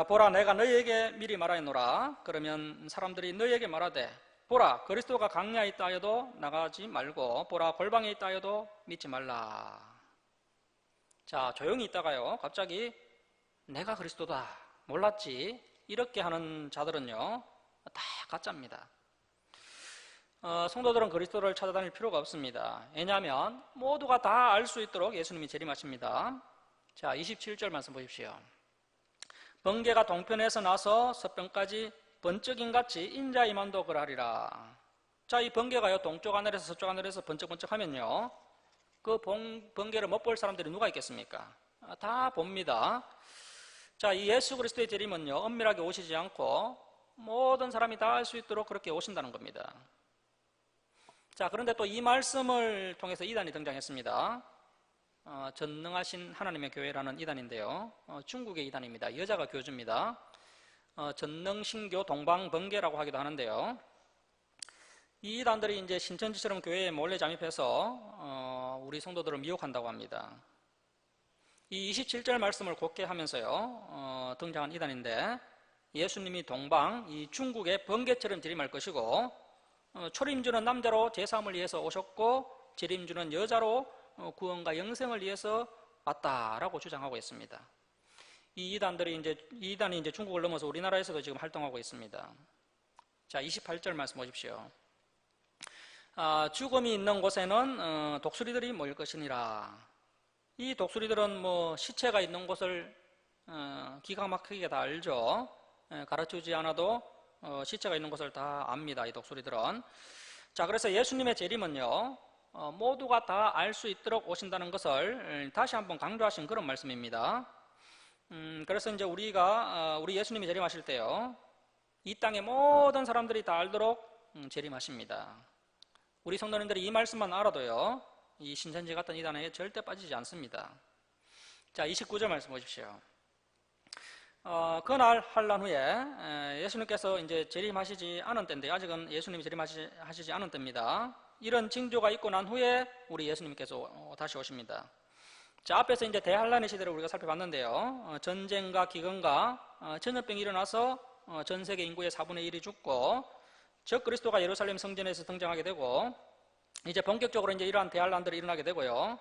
보라, 내가 너희에게 미리 말하노라. 그러면 사람들이 너희에게 말하되 보라, 그리스도가 광야에 있다 하여도 나가지 말고 보라, 골방에 있다 하여도 믿지 말라. 자, 조용히 있다가요, 갑자기 내가 그리스도다, 몰랐지, 이렇게 하는 자들은요, 다 가짜입니다. 성도들은 그리스도를 찾아다닐 필요가 없습니다. 왜냐하면 모두가 다 알 수 있도록 예수님이 재림하십니다. 자, 27절 말씀 보십시오. 번개가 동편에서 나서 서편까지 번쩍인같이 인자이만도 그러하리라. 자, 이 번개가요, 동쪽 하늘에서 서쪽 하늘에서 번쩍번쩍 하면요, 그 번개를 못 볼 사람들이 누가 있겠습니까? 다 봅니다. 자, 이 예수 그리스도의 재림은요, 은밀하게 오시지 않고 모든 사람이 다 알 수 있도록 그렇게 오신다는 겁니다. 자, 그런데 또 이 말씀을 통해서 이단이 등장했습니다. 전능하신 하나님의 교회라는 이단인데요, 중국의 이단입니다. 여자가 교주입니다. 전능신교 동방번개라고 하기도 하는데요, 이 이단들이 이제 신천지처럼 교회에 몰래 잠입해서 우리 성도들을 미혹한다고 합니다. 이 27절 말씀을 곧게 하면서요, 등장한 이단인데, 예수님이 동방, 이 중국의 번개처럼 재림할 것이고, 초림주는 남자로 제3을 위해서 오셨고 재림주는 여자로 구원과 영생을 위해서 왔다라고 주장하고 있습니다. 이 이단이 이제 중국을 넘어서 우리나라에서도 지금 활동하고 있습니다. 자, 28절 말씀 보십시오. 죽음이 있는 곳에는 독수리들이 모일 것이니라. 이 독수리들은 뭐 시체가 있는 곳을 기가 막히게 다 알죠. 가르쳐주지 않아도 시체가 있는 곳을 다 압니다, 이 독수리들은. 자, 그래서 예수님의 재림은요, 모두가 다 알 수 있도록 오신다는 것을 다시 한번 강조하신 그런 말씀입니다. 그래서 이제 우리 예수님이 재림하실 때요, 이 땅의 모든 사람들이 다 알도록 재림하십니다. 우리 성도님들이 이 말씀만 알아도요, 이 신천지 같은 이단에 절대 빠지지 않습니다. 자, 29절 말씀 보십시오. 그날 환란 후에 예수님께서 이제 재림하시지 않은 때인데, 아직은 예수님이 재림하시지 않은 때입니다. 이런 징조가 있고 난 후에 우리 예수님께서 다시 오십니다. 자, 앞에서 이제 대환란의 시대를 우리가 살펴봤는데요. 전쟁과 기근과 전염병이 일어나서 전 세계 인구의 4분의 1이 죽고 적그리스도가 예루살렘 성전에서 등장하게 되고, 이제 본격적으로 이제 이러한 대환란들이 일어나게 되고요.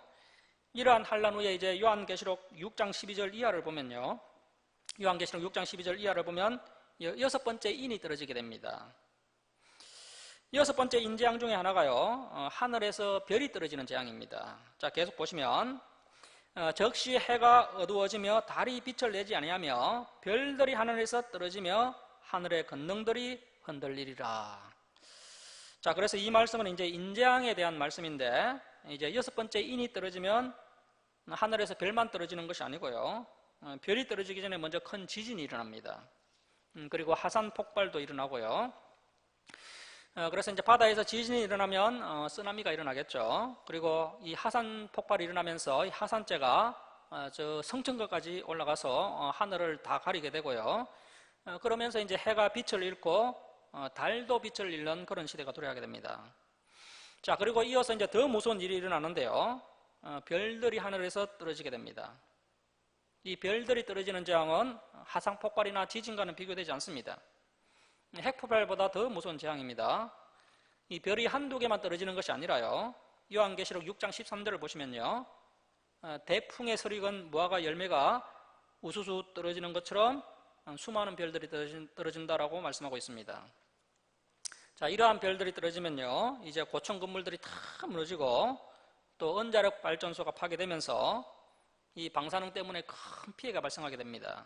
이러한 환란 후에 이제 요한계시록 6장 12절 이하를 보면요. 요한계시록 6장 12절 이하를 보면 여섯 번째 인이 떨어지게 됩니다. 여섯 번째 인재앙 중에 하나가요, 하늘에서 별이 떨어지는 재앙입니다. 자, 계속 보시면 적시 해가 어두워지며 달이 빛을 내지 아니하며 별들이 하늘에서 떨어지며 하늘의 권능들이 흔들리리라. 자, 그래서 이 말씀은 이제 인재앙에 대한 말씀인데, 이제 여섯 번째 인이 떨어지면 하늘에서 별만 떨어지는 것이 아니고요, 별이 떨어지기 전에 먼저 큰 지진이 일어납니다. 그리고 화산 폭발도 일어나고요. 그래서 이제 바다에서 지진이 일어나면 쓰나미가 일어나겠죠. 그리고 이 화산 폭발이 일어나면서 이 화산재가 저 성층권까지 올라가서 하늘을 다 가리게 되고요. 그러면서 이제 해가 빛을 잃고 달도 빛을 잃는 그런 시대가 도래하게 됩니다. 자, 그리고 이어서 이제 더 무서운 일이 일어나는데요. 별들이 하늘에서 떨어지게 됩니다. 이 별들이 떨어지는 재앙은 화산 폭발이나 지진과는 비교되지 않습니다. 핵폭발보다 더 무서운 재앙입니다. 이 별이 한두 개만 떨어지는 것이 아니라요, 요한계시록 6장 13절을 보시면요, 대풍에 서리건 무화과 열매가 우수수 떨어지는 것처럼 수많은 별들이 떨어진다라고 말씀하고 있습니다. 자, 이러한 별들이 떨어지면요, 이제 고층 건물들이 다 무너지고 또 원자력 발전소가 파괴되면서 이 방사능 때문에 큰 피해가 발생하게 됩니다.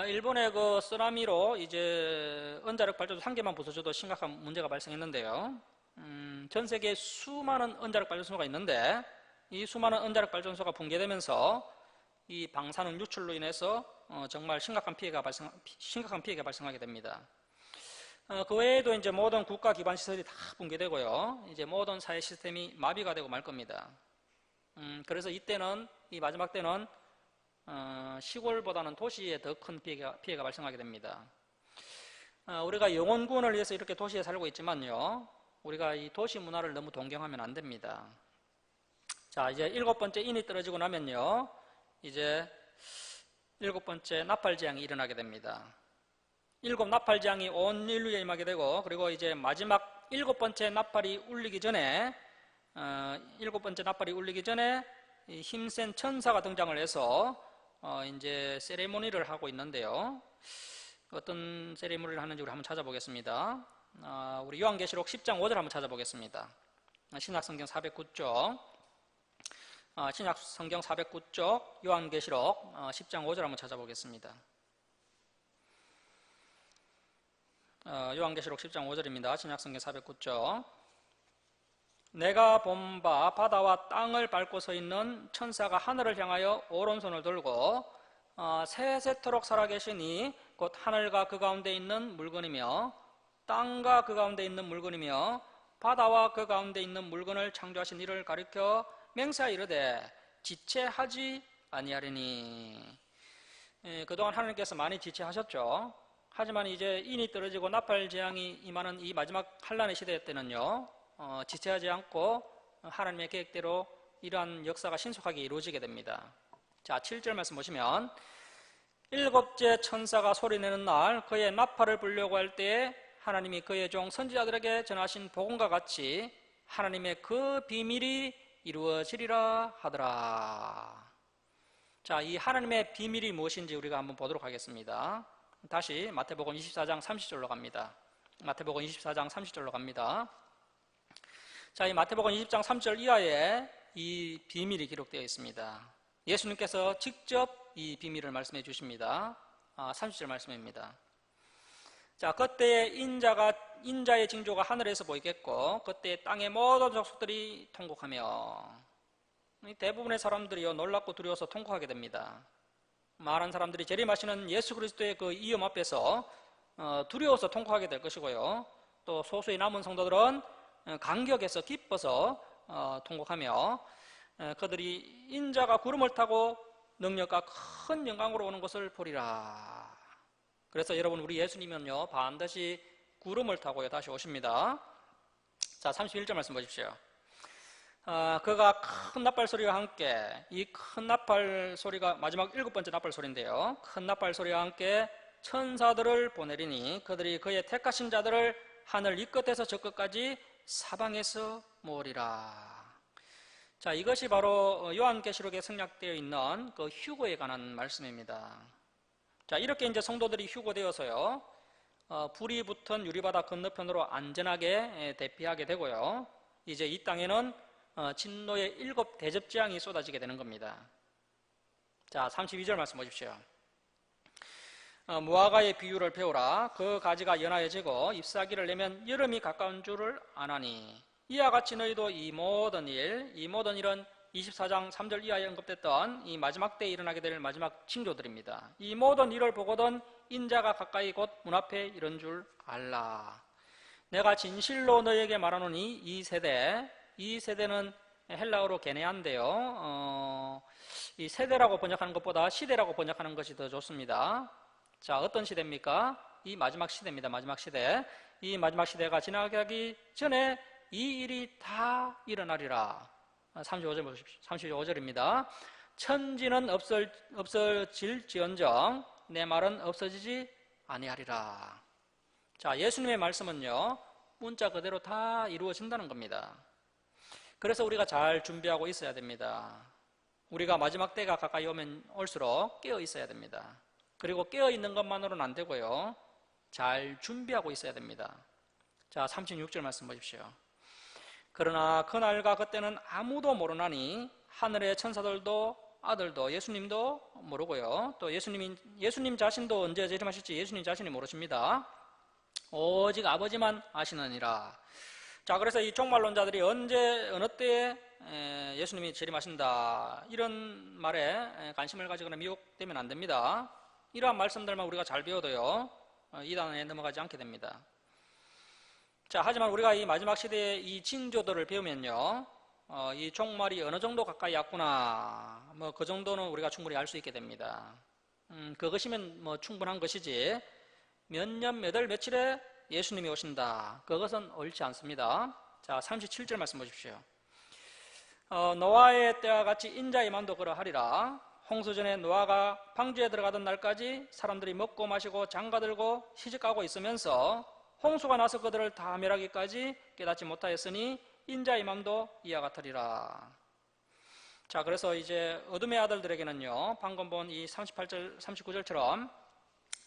일본의 그 쓰나미로 이제 원자력 발전소 한 개만 부서져도 심각한 문제가 발생했는데요. 전 세계에 수많은 원자력 발전소가 있는데, 이 수많은 원자력 발전소가 붕괴되면서 이 방사능 유출로 인해서 정말 심각한 피해가 발생하게 됩니다. 그 외에도 이제 모든 국가 기반 시설이 다 붕괴되고요, 이제 모든 사회 시스템이 마비가 되고 말 겁니다. 그래서 이때는, 이 마지막 때는 시골보다는 도시에 더 큰 피해가 발생하게 됩니다. 우리가 영혼구원을 위해서 이렇게 도시에 살고 있지만요, 우리가 이 도시 문화를 너무 동경하면 안 됩니다. 자, 이제 일곱 번째 인이 떨어지고 나면요, 이제 일곱 번째 나팔재앙이 일어나게 됩니다. 일곱 나팔재앙이 온 인류에 임하게 되고, 그리고 이제 마지막 일곱 번째 나팔이 울리기 전에 이 힘센 천사가 등장을 해서 이제 세레모니를 하고 있는데요. 어떤 세레모니를 하는지 우리 한번 찾아보겠습니다. 우리 요한계시록 10장 5절 한번 찾아보겠습니다. 신약성경 409쪽, 신약성경 409쪽 요한계시록 10장 5절 한번 찾아보겠습니다. 요한계시록 10장 5절입니다. 신약성경 409쪽. 내가 본 바 바다와 땅을 밟고 서 있는 천사가 하늘을 향하여 오른손을 들고 세세토록 살아계시니 곧 하늘과 그 가운데 있는 물건이며 땅과 그 가운데 있는 물건이며 바다와 그 가운데 있는 물건을 창조하신 이를 가리켜 맹세하여 이르되 지체하지 아니하리니. 그동안 하나님께서 많이 지체하셨죠. 하지만 이제 인이 떨어지고 나팔 재앙이 임하는 이 마지막 환란의 시대 때는요, 지체하지 않고 하나님의 계획대로 이러한 역사가 신속하게 이루어지게 됩니다. 자, 7절 말씀 보시면, 일곱째 천사가 소리내는 날 그의 나팔을 불려고 할 때에 하나님이 그의 종 선지자들에게 전하신 복음과 같이 하나님의 그 비밀이 이루어지리라 하더라. 자, 이 하나님의 비밀이 무엇인지 우리가 한번 보도록 하겠습니다. 다시 마태복음 24장 30절로 갑니다. 마태복음 24장 30절로 갑니다. 자, 이 마태복음 20장 3절 이하에 이 비밀이 기록되어 있습니다. 예수님께서 직접 이 비밀을 말씀해 주십니다. 30절 말씀입니다. 자, 그때에 인자의 징조가 하늘에서 보이겠고 그때에 땅의 모든 족속들이 통곡하며, 대부분의 사람들이요 놀랍고 두려워서 통곡하게 됩니다. 많은 사람들이 재림하시는 예수 그리스도의 그 위엄 앞에서 두려워서 통곡하게 될 것이고요. 또 소수의 남은 성도들은 감격해서 기뻐서 통곡하며 그들이 인자가 구름을 타고 능력과 큰 영광으로 오는 것을 보리라. 그래서 여러분, 우리 예수님은요 반드시 구름을 타고요 다시 오십니다. 자, 31절 말씀 보십시오. 그가 큰 나팔 소리와 함께, 이 큰 나팔 소리가 마지막 7번째 나팔 소리인데요, 큰 나팔 소리와 함께 천사들을 보내리니 그들이 그의 택하신 자들을 하늘 이 끝에서 저 끝까지 사방에서 모으리라. 자, 이것이 바로 요한계시록에 생략되어 있는 그 휴거에 관한 말씀입니다. 자, 이렇게 이제 성도들이 휴거되어서요 불이 붙은 유리바다 건너편으로 안전하게 대피하게 되고요, 이제 이 땅에는 진노의 7 대접재앙이 쏟아지게 되는 겁니다. 자, 32절 말씀 보십시오. 무화과의 비유를 배우라. 그 가지가 연하여지고 잎사귀를 내면 여름이 가까운 줄을 아나니 이와 같이 너희도 이 모든 일은 24장 3절 이하에 언급됐던 이 마지막 때에 일어나게 될 마지막 징조들입니다. 이 모든 일을 보거든 인자가 가까이 곧 문 앞에 이른 줄 알라. 내가 진실로 너희에게 말하노니 이 세대는 헬라어로 게네아인데요, 이 세대라고 번역하는 것보다 시대라고 번역하는 것이 더 좋습니다. 자, 어떤 시대입니까? 이 마지막 시대입니다. 마지막 시대. 이 마지막 시대가 지나가기 전에 이 일이 다 일어나리라. 35절 보십시오. 35절입니다. 천지는 없어질지언정 내 말은 없어지지 아니하리라. 자, 예수님의 말씀은요 문자 그대로 다 이루어진다는 겁니다. 그래서 우리가 잘 준비하고 있어야 됩니다. 우리가 마지막 때가 가까이 오면 올수록 깨어 있어야 됩니다. 그리고 깨어 있는 것만으로는 안 되고요, 잘 준비하고 있어야 됩니다. 자, 36절 말씀 보십시오. 그러나 그날과 그때는 아무도 모르나니 하늘의 천사들도 아들도 예수님도 모르고요, 또 예수님 자신도 언제 재림하실지 예수님 자신이 모르십니다. 오직 아버지만 아시느니라. 자, 그래서 이 종말론자들이 언제 어느 때에 예수님이 재림하신다 이런 말에 관심을 가지거나 미혹되면 안 됩니다. 이러한 말씀들만 우리가 잘 배워도요 이단에 넘어가지 않게 됩니다. 자, 하지만 우리가 이 마지막 시대의 이 징조들을 배우면요 이 종말이 어느 정도 가까이 왔구나, 뭐 그 정도는 우리가 충분히 알 수 있게 됩니다. 그것이면 뭐 충분한 것이지 몇 년 몇 월 며칠에 예수님이 오신다, 그것은 옳지 않습니다. 자, 37절 말씀 보십시오. 노아의 때와 같이 인자의 만도 그러하리라. 홍수전에 노아가 방주에 들어가던 날까지 사람들이 먹고 마시고 장가들고 시집가고 있으면서 홍수가 나서 그들을 다 멸하기까지 깨닫지 못하였으니 인자의 맘도 이와 같으리라. 자, 그래서 이제 어둠의 아들들에게는요 방금 본 이 38절 39절처럼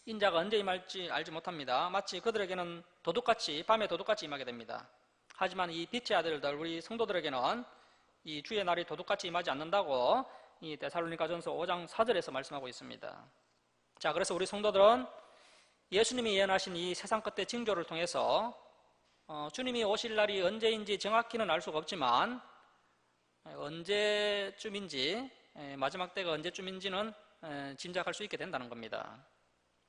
인자가 언제 임할지 알지 못합니다. 마치 그들에게는 도둑같이, 밤에 도둑같이 임하게 됩니다. 하지만 이 빛의 아들들, 우리 성도들에게는 이 주의 날이 도둑같이 임하지 않는다고 이 데살로니가전서 5장 4절에서 말씀하고 있습니다. 자, 그래서 우리 성도들은 예수님이 예언하신 이 세상 끝의 징조를 통해서 주님이 오실 날이 언제인지 정확히는 알 수가 없지만 언제쯤인지, 마지막 때가 언제쯤인지는 짐작할 수 있게 된다는 겁니다.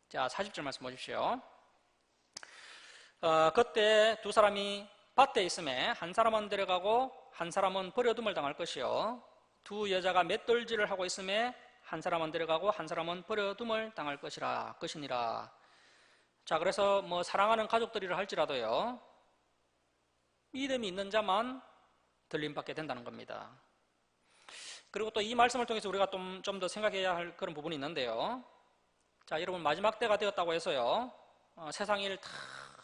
자, 40절 말씀 보십시오. 그때 두 사람이 밭에 있음에 한 사람은 데려가고 한 사람은 버려둠을 당할 것이요, 두 여자가 맷돌질을 하고 있음에 한 사람은 데려가고 한 사람은 버려둠을 당할 것이니라. 자, 그래서 뭐 사랑하는 가족들이라 할지라도요 믿음이 있는 자만 들림받게 된다는 겁니다. 그리고 또 이 말씀을 통해서 우리가 좀 더 생각해야 할 그런 부분이 있는데요. 자, 여러분, 마지막 때가 되었다고 해서요 세상 일 다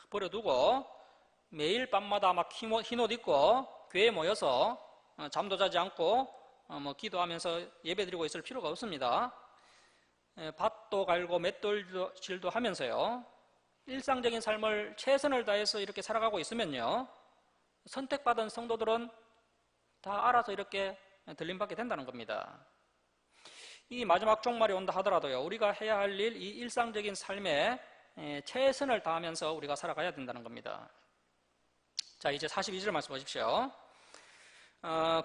버려두고 매일 밤마다 막 흰 옷 입고 교회에 모여서 잠도 자지 않고 뭐 기도하면서 예배드리고 있을 필요가 없습니다. 밭도 갈고 맷돌질도 하면서요 일상적인 삶을 최선을 다해서 이렇게 살아가고 있으면요 선택받은 성도들은 다 알아서 이렇게 들림받게 된다는 겁니다. 이 마지막 종말이 온다 하더라도요 우리가 해야 할 일, 이 일상적인 삶에 최선을 다하면서 우리가 살아가야 된다는 겁니다. 자, 이제 42절 말씀 보십시오.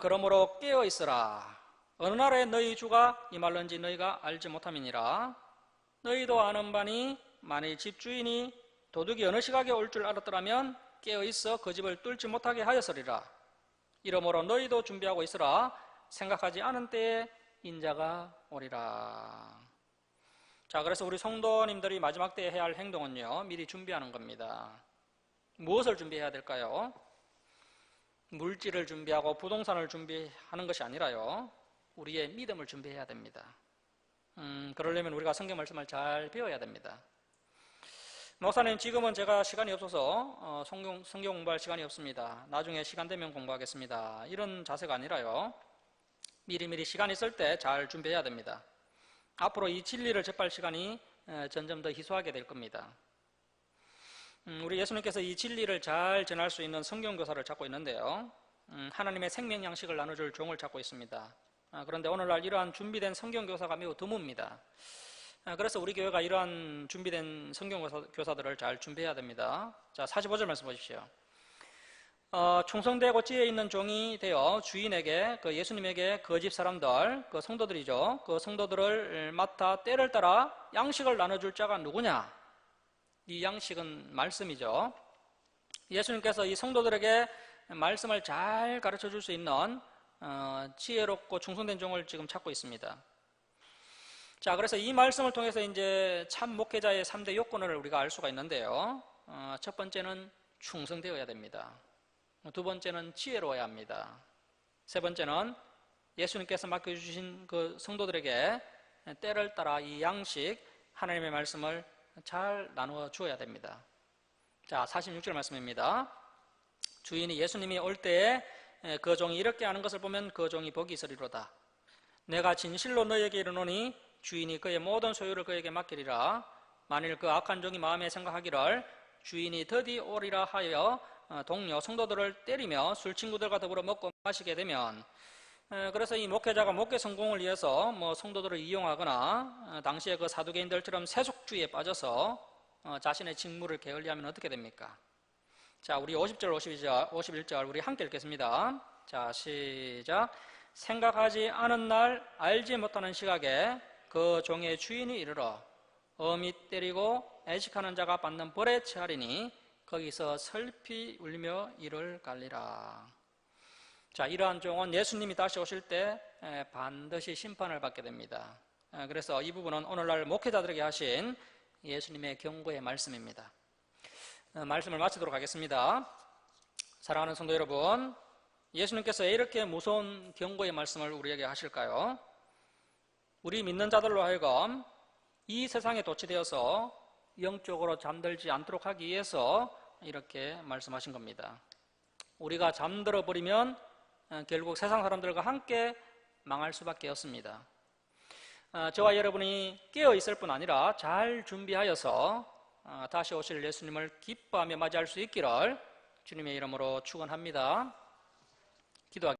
그러므로 깨어 있으라. 어느 날에 너희 주가 임할는지 너희가 알지 못함이니라. 너희도 아는 바니 만일 집주인이 도둑이 어느 시각에 올 줄 알았더라면 깨어있어 그 집을 뚫지 못하게 하였으리라. 이러므로 너희도 준비하고 있으라. 생각하지 않은 때에 인자가 오리라. 자, 그래서 우리 성도님들이 마지막 때에 해야 할 행동은요, 미리 준비하는 겁니다. 무엇을 준비해야 될까요? 물질을 준비하고 부동산을 준비하는 것이 아니라요, 우리의 믿음을 준비해야 됩니다. 그러려면 우리가 성경 말씀을 잘 배워야 됩니다. 목사님, 지금은 제가 시간이 없어서 성경 공부할 시간이 없습니다. 나중에 시간 되면 공부하겠습니다. 이런 자세가 아니라요, 미리미리 시간 있을 때 잘 준비해야 됩니다. 앞으로 이 진리를 접할 시간이 점점 더 희소하게 될 겁니다. 우리 예수님께서 이 진리를 잘 전할 수 있는 성경교사를 찾고 있는데요, 하나님의 생명 양식을 나눠줄 종을 찾고 있습니다. 그런데 오늘날 이러한 준비된 성경교사가 매우 드뭅니다. 그래서 우리 교회가 이러한 준비된 성경교사들을 잘 준비해야 됩니다. 자, 45절 말씀 보십시오. 충성되고 지혜 있는 종이 되어 주인에게, 그 예수님에게 그 집 사람들, 그 성도들이죠, 그 성도들을 맡아 때를 따라 양식을 나눠줄 자가 누구냐? 이 양식은 말씀이죠. 예수님께서 이 성도들에게 말씀을 잘 가르쳐 줄 수 있는 지혜롭고 충성된 종을 지금 찾고 있습니다. 자, 그래서 이 말씀을 통해서 이제 참 목회자의 3대 요건을 우리가 알 수가 있는데요, 첫 번째는 충성되어야 됩니다. 두 번째는 지혜로워야 합니다. 세 번째는 예수님께서 맡겨주신 그 성도들에게 때를 따라 이 양식, 하나님의 말씀을 잘 나누어 주어야 됩니다. 자, 46절 말씀입니다. 주인이 예수님이 올 때에 그 종이 이렇게 하는 것을 보면 그 종이 복이 있으리로다. 내가 진실로 너에게 이르노니 주인이 그의 모든 소유를 그에게 맡기리라. 만일 그 악한 종이 마음에 생각하기를 주인이 더디 오리라 하여 동료 성도들을 때리며 술 친구들과 더불어 먹고 마시게 되면, 그래서 이 목회자가 목회 성공을 위해서 성도들을 이용하거나 당시에 그 사두개인들처럼 세속주의에 빠져서 자신의 직무를 게을리하면 어떻게 됩니까? 자, 우리 50절, 51절 우리 함께 읽겠습니다. 자, 시작. 생각하지 않은 날 알지 못하는 시각에 그 종의 주인이 이르러 엄히 때리고 애식하는 자가 받는 벌에 처하리니 거기서 슬피 울며 이를 갈리라. 자, 이러한 종은 예수님이 다시 오실 때 반드시 심판을 받게 됩니다. 그래서 이 부분은 오늘날 목회자들에게 하신 예수님의 경고의 말씀입니다. 말씀을 마치도록 하겠습니다. 사랑하는 성도 여러분, 예수님께서 이렇게 무서운 경고의 말씀을 우리에게 하실까요? 우리 믿는 자들로 하여금 이 세상에 도취되어서 영적으로 잠들지 않도록 하기 위해서 이렇게 말씀하신 겁니다. 우리가 잠들어 버리면 결국 세상 사람들과 함께 망할 수밖에 없습니다. 저와 여러분이 깨어 있을 뿐 아니라 잘 준비하여서 다시 오실 예수님을 기뻐하며 맞이할 수 있기를 주님의 이름으로 축원합니다. 기도하겠습니다.